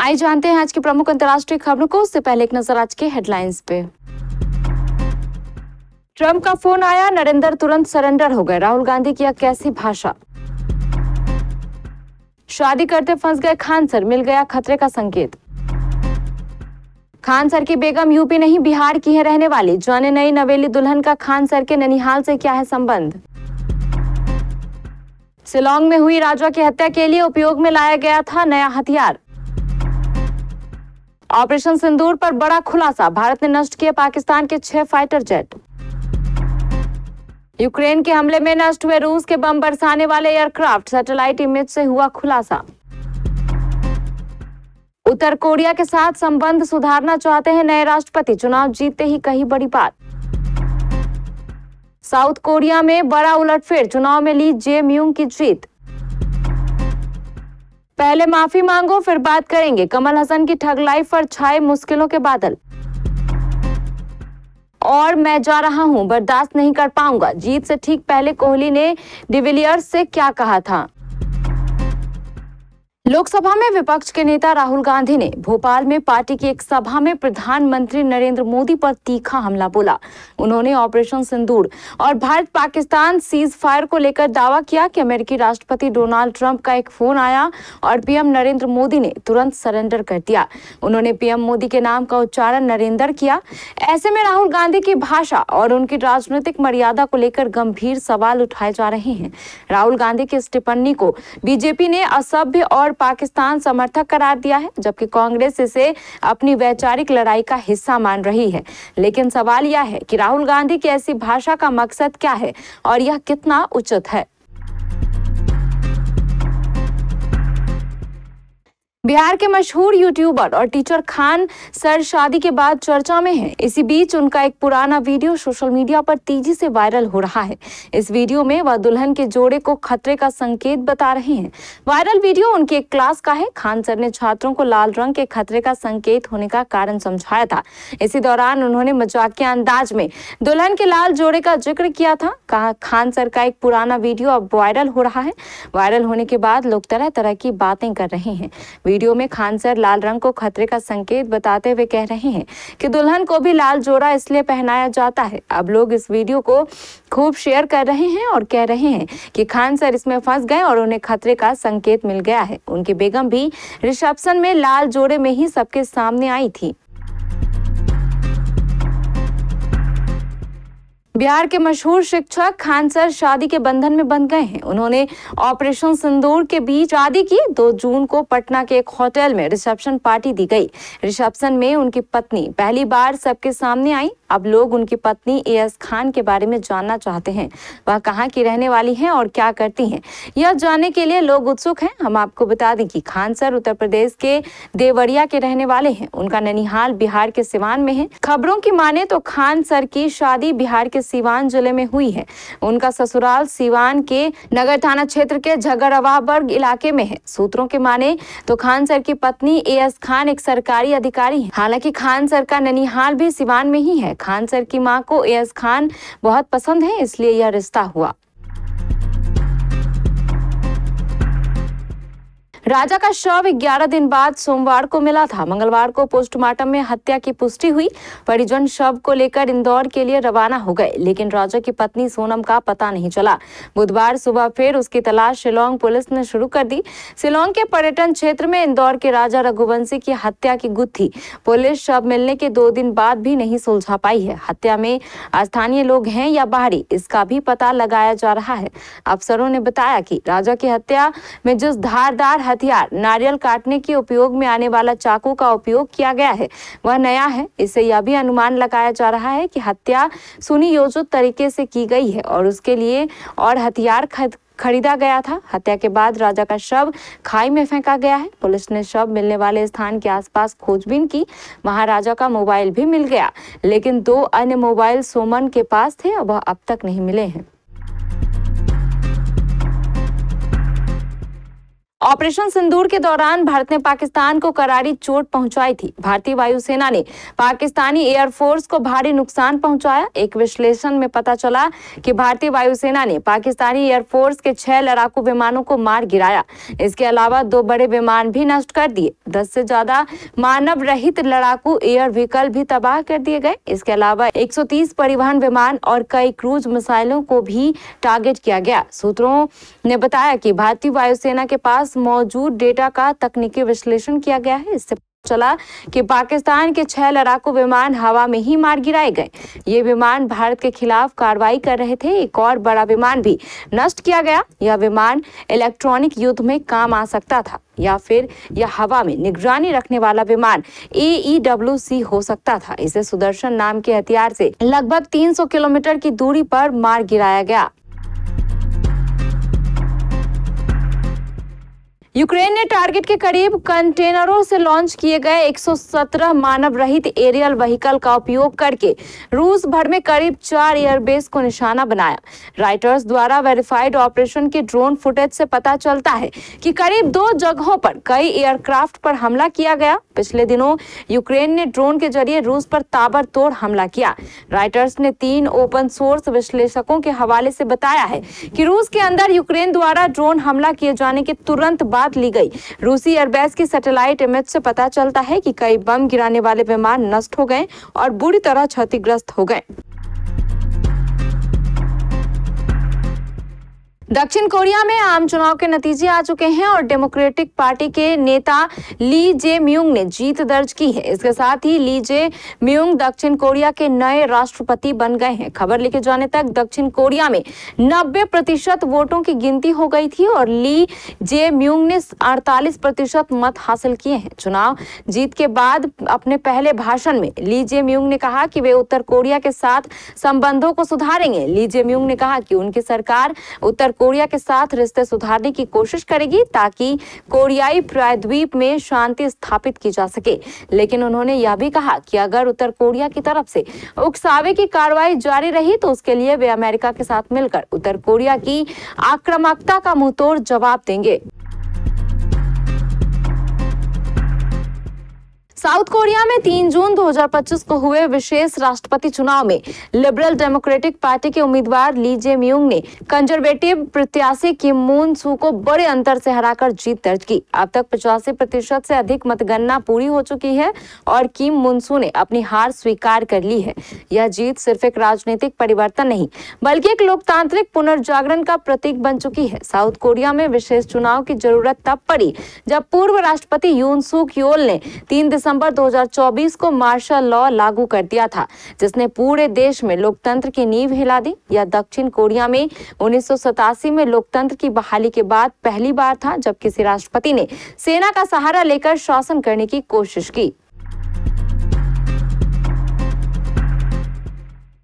आइए जानते हैं आज की प्रमुख अंतर्राष्ट्रीय खबरों को। उससे पहले एक नजर आज के हेडलाइंस पे। ट्रंप का फोन आया, नरेंद्र तुरंत सरेंडर हो गए। राहुल गांधी की कैसी भाषा। शादी करते फंस गए खान सर, मिल गया खतरे का संकेत। खान सर की बेगम यूपी नहीं बिहार की है रहने वाली, जाने नई नवेली दुल्हन का खान सर के ननिहाल से क्या है संबंध। शिलांग में हुई राजा की हत्या के लिए उपयोग में लाया गया था नया हथियार। ऑपरेशन सिंदूर पर बड़ा खुलासा, भारत ने नष्ट किए पाकिस्तान के 6 फाइटर जेट। यूक्रेन के हमले में नष्ट हुए रूस के बम बरसाने वाले एयरक्राफ्ट, सैटेलाइट इमेज से हुआ खुलासा। उत्तर कोरिया के साथ संबंध सुधारना चाहते हैं नए राष्ट्रपति, चुनाव जीतते ही कही बड़ी बात। साउथ कोरिया में बड़ा उलटफेर, चुनाव में ली जे-म्यूंग की जीत। पहले माफी मांगो फिर बात करेंगे, कमल हसन की ठग लाइफ पर छाए मुश्किलों के बादल। और मैं जा रहा हूं, बर्दाश्त नहीं कर पाऊंगा, जीत से ठीक पहले कोहली ने डिविलियर्स से क्या कहा था। लोकसभा में विपक्ष के नेता राहुल गांधी ने भोपाल में पार्टी की एक सभा में प्रधानमंत्री नरेंद्र मोदी पर तीखा हमला बोला। उन्होंने ऑपरेशन सिंदूर और भारत पाकिस्तान सीज फायर को लेकर दावा किया कि अमेरिकी राष्ट्रपति डोनाल्ड ट्रंप का एक फोन आया और पीएम नरेंद्र मोदी ने तुरंत सरेंडर कर दिया। उन्होंने पीएम मोदी के नाम का उच्चारण नरेंद्र किया। ऐसे में राहुल गांधी की भाषा और उनकी राजनीतिक मर्यादा को लेकर गंभीर सवाल उठाए जा रहे हैं। राहुल गांधी की इस टिप्पणी को बीजेपी ने असभ्य और पाकिस्तान समर्थक करार दिया है, जबकि कांग्रेस इसे अपनी वैचारिक लड़ाई का हिस्सा मान रही है। लेकिन सवाल यह है कि राहुल गांधी की ऐसी भाषा का मकसद क्या है और यह कितना उचित है। बिहार के मशहूर यूट्यूबर और टीचर खान सर शादी के बाद चर्चा में हैं। इसी बीच उनका एक पुराना वीडियो सोशल मीडिया पर तेजी से वायरल हो रहा है। इस वीडियो में वह दुल्हन के जोड़े को खतरे का संकेत बता रहे हैं। वायरल वीडियो उनकी एक क्लास का है। खान सर ने छात्रों को लाल रंग के खतरे का संकेत होने का कारण समझाया था। इसी दौरान उन्होंने मजाकिया अंदाज में दुल्हन के लाल जोड़े का जिक्र किया था। कहा खान सर का एक पुराना वीडियो अब वायरल हो रहा है। वायरल होने के बाद लोग तरह तरह की बातें कर रहे हैं। वीडियो में खान सर लाल रंग को खतरे का संकेत बताते हुए कह रहे हैं कि दुल्हन को भी लाल जोड़ा इसलिए पहनाया जाता है। अब लोग इस वीडियो को खूब शेयर कर रहे हैं और कह रहे हैं कि खान सर इसमें फंस गए और उन्हें खतरे का संकेत मिल गया है। उनकी बेगम भी रिसेप्शन में लाल जोड़े में ही सबके सामने आई थी। बिहार के मशहूर शिक्षक खान सर शादी के बंधन में बंध गए हैं। उन्होंने ऑपरेशन सिंदूर के बीच शादी की। 2 जून को पटना के एक होटल में रिसेप्शन पार्टी दी गई। रिसेप्शन में उनकी पत्नी पहली बार सबके सामने आई। अब लोग उनकी पत्नी एएस खान के बारे में जानना चाहते हैं। वह कहाँ की रहने वाली हैं और क्या करती हैं, यह जानने के लिए लोग उत्सुक हैं। हम आपको बता दें कि खान सर उत्तर प्रदेश के देवरिया के रहने वाले हैं। उनका ननिहाल बिहार के सिवान में है। खबरों की माने तो खान सर की शादी बिहार के सिवान जिले में हुई है। उनका ससुराल सिवान के नगर थाना क्षेत्र के झगड़वाबर्ग इलाके में है। सूत्रों के माने तो खान सर की पत्नी एएस खान एक सरकारी अधिकारी है। हालांकि खान सर का ननिहाल भी सिवान में ही है। खान सर की मां को एएस खान बहुत पसंद है, इसलिए यह रिश्ता हुआ। राजा का शव 11 दिन बाद सोमवार को मिला था। मंगलवार को पोस्टमार्टम में हत्या की पुष्टि हुई। परिजन शव को लेकर इंदौर के लिए रवाना हो गए, लेकिन राजा की पत्नी सोनम का पता नहीं चला। बुधवार सुबह फिर उसकी तलाश शिलांग पुलिस ने शुरू कर दी। शिलांग के पर्यटन क्षेत्र में इंदौर के राजा रघुवंशी की हत्या की गुत्थी पुलिस शव मिलने के 2 दिन बाद भी नहीं सुलझा पाई है। हत्या में स्थानीय लोग हैं या बाहरी, इसका भी पता लगाया जा रहा है। अफसरों ने बताया कि राजा की हत्या में जिस धारदार हथियार नारियल काटने के उपयोग में आने वाला चाकू का उपयोग किया गया है वह नया है। इससे यह भी अनुमान लगाया जा रहा है कि हत्या सुनियोजित तरीके से की गई है और उसके लिए और हथियार खरीदा गया था। हत्या के बाद राजा का शव खाई में फेंका गया है। पुलिस ने शव मिलने वाले स्थान के आसपास खोजबीन की। वहां राजा का मोबाइल भी मिल गया, लेकिन 2 अन्य मोबाइल सोमन के पास थे, वह अब तक नहीं मिले हैं। ऑपरेशन सिंदूर के दौरान भारत ने पाकिस्तान को करारी चोट पहुंचाई थी। भारतीय वायुसेना ने पाकिस्तानी एयरफोर्स को भारी नुकसान पहुंचाया। एक विश्लेषण में पता चला कि भारतीय वायुसेना ने पाकिस्तानी एयरफोर्स के 6 लड़ाकू विमानों को मार गिराया। इसके अलावा 2 बड़े विमान भी नष्ट कर दिए। 10 से ज्यादा मानव रहित लड़ाकू एयर व्हीकल भी तबाह कर दिए गए। इसके अलावा 130 परिवहन विमान और कई क्रूज मिसाइलों को भी टारगेट किया गया। सूत्रों ने बताया कि भारतीय वायुसेना के पास मौजूद डेटा का तकनीकी विश्लेषण किया गया है। इससे चला कि पाकिस्तान के 6 लड़ाकू विमान हवा में ही मार गिराए गए। ये विमान भारत के खिलाफ कार्रवाई कर रहे थे। एक और बड़ा विमान भी नष्ट किया गया। यह विमान इलेक्ट्रॉनिक युद्ध में काम आ सकता था या फिर यह हवा में निगरानी रखने वाला विमान AEWC हो सकता था। इसे सुदर्शन नाम के हथियार से लगभग 300 किलोमीटर की दूरी पर मार गिराया गया। यूक्रेन ने टारगेट के करीब कंटेनरों से लॉन्च किए गए 117 मानव रहित एरियल व्हीकल का उपयोग करके रूस भर में करीब 4 एयरबेस को निशाना बनाया। राइटर्स द्वारा वेरीफाइड ऑपरेशन के ड्रोन फुटेज से पता चलता है कि करीब 2 जगहों पर कई एयरक्राफ्ट पर हमला किया गया। पिछले दिनों यूक्रेन ने ड्रोन के जरिए रूस पर ताबड़तोड़ हमला किया। राइटर्स ने 3 ओपन सोर्स विश्लेषकों के हवाले से बताया है कि रूस के अंदर यूक्रेन द्वारा ड्रोन हमला किए जाने के तुरंत बाद ली गई रूसी एयरबेस की सैटेलाइट इमेज से पता चलता है कि कई बम गिराने वाले विमान नष्ट हो गए और बुरी तरह क्षतिग्रस्त हो गए। दक्षिण कोरिया में आम चुनाव के नतीजे आ चुके हैं और डेमोक्रेटिक पार्टी के नेता ली जे म्यूंग ने जीत दर्ज की है। इसके साथ ही ली जे म्यूंग दक्षिण कोरिया के नए राष्ट्रपति बन गए हैं। खबर लिखे जाने तक दक्षिण कोरिया में 90% वोटों की गिनती हो गई थी और ली जे म्यूंग ने 48% मत हासिल किए हैं। चुनाव जीत के बाद अपने पहले भाषण में ली जे म्यूंग ने कहा कि वे उत्तर कोरिया के साथ संबंधों को सुधारेंगे। ली जे म्यूंग ने कहा कि उनकी सरकार उत्तर कोरिया के साथ रिश्ते सुधारने की कोशिश करेगी ताकि कोरियाई प्रायद्वीप में शांति स्थापित की जा सके। लेकिन उन्होंने यह भी कहा कि अगर उत्तर कोरिया की तरफ से उकसावे की कार्रवाई जारी रही तो उसके लिए वे अमेरिका के साथ मिलकर उत्तर कोरिया की आक्रामकता का मुंहतोड़ जवाब देंगे। साउथ कोरिया में 3 जून 2025 को हुए विशेष राष्ट्रपति चुनाव में लिबरल डेमोक्रेटिक पार्टी के उम्मीदवार ली जे म्यूंग ने कंजर्वेटिव प्रत्याशी किम मून सू को बड़े अंतर से हराकर जीत दर्ज की। अब तक 85% से अधिक मतगणना पूरी हो चुकी है और किम मून सू ने अपनी हार स्वीकार कर ली है। यह जीत सिर्फ एक राजनीतिक परिवर्तन नहीं बल्कि एक लोकतांत्रिक पुनर्जागरण का प्रतीक बन चुकी है। साउथ कोरिया में विशेष चुनाव की जरूरत तब पड़ी जब पूर्व राष्ट्रपति यून सूक योल ने 3 दिसंबर 2024 को मार्शल लॉ लागू कर दिया था, जिसने पूरे देश में लोकतंत्र की नींव हिला दी। यह दक्षिण कोरिया में 1987 में लोकतंत्र की बहाली के बाद पहली बार था जब किसी राष्ट्रपति ने सेना का सहारा लेकर शासन करने की कोशिश की।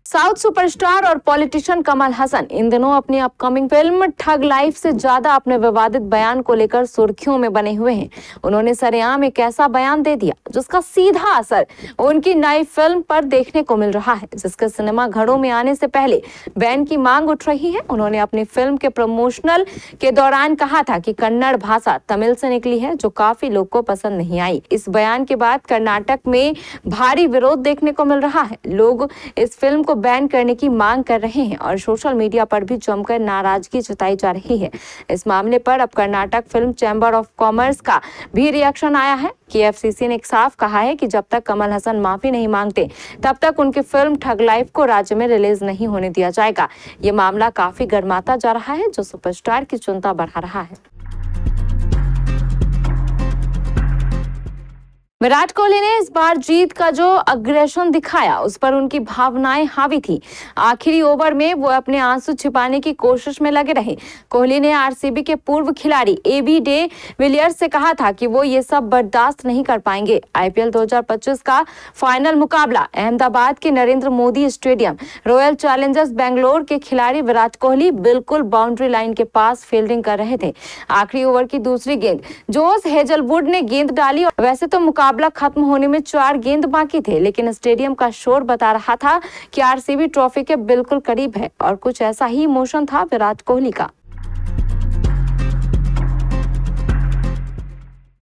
साउथ सुपरस्टार और पॉलिटिशियन कमल हसन इन दिनों अपनी अपकमिंग फिल्म ठग लाइफ से ज्यादा अपने विवादित बयान को लेकर सुर्खियों में बने हुए हैं। उन्होंने सरेआम एक ऐसा बयान दे दिया जिसका सीधा असर उनकी नई फिल्म पर देखने को मिल रहा है, जिसके सिनेमा घरों में आने से पहले बैन की मांग उठ रही है। उन्होंने अपनी फिल्म के प्रमोशनल के दौरान कहा था कि कन्नड़ भाषा तमिल से निकली है, जो काफी लोग को पसंद नहीं आई। इस बयान के बाद कर्नाटक में भारी विरोध देखने को मिल रहा है। लोग इस फिल्म को बैन करने की मांग कर रहे हैं और सोशल मीडिया पर भी जमकर नाराजगी जताई जा रही है। इस मामले पर अब Karnataka film chamber of commerce का भी रिएक्शन आया है कि FCC ने साफ कहा है कि जब तक कमल हसन माफी नहीं मांगते तब तक उनकी फिल्म ठग लाइफ को राज्य में रिलीज नहीं होने दिया जाएगा। ये मामला काफी गर्माता जा रहा है, जो सुपरस्टार की चिंता बढ़ा रहा है। विराट कोहली ने इस बार जीत का जो अग्रेशन दिखाया उस पर उनकी भावनाएं हावी थी। आखिरी ओवर में वो अपने आंसू छिपाने की कोशिश में लगे रहे। कोहली ने RCB के पूर्व खिलाड़ी AB डे विलियर्स से कहा था कि वो ये सब बर्दाश्त नहीं कर पाएंगे। IPL 2025 का फाइनल मुकाबला अहमदाबाद के Narendra Modi stadium royal Challengers Bangalore के खिलाड़ी विराट कोहली बिल्कुल बाउंड्री लाइन के पास फील्डिंग कर रहे थे। आखिरी ओवर की दूसरी गेंद जोस हेजलवुड ने गेंद डाली और वैसे तो मुकाबला खत्म होने में 4 गेंद बाकी थे, लेकिन स्टेडियम का शोर बता रहा था कि RCB ट्रॉफी के बिल्कुल करीब है और कुछ ऐसा ही इमोशन था विराट कोहली का।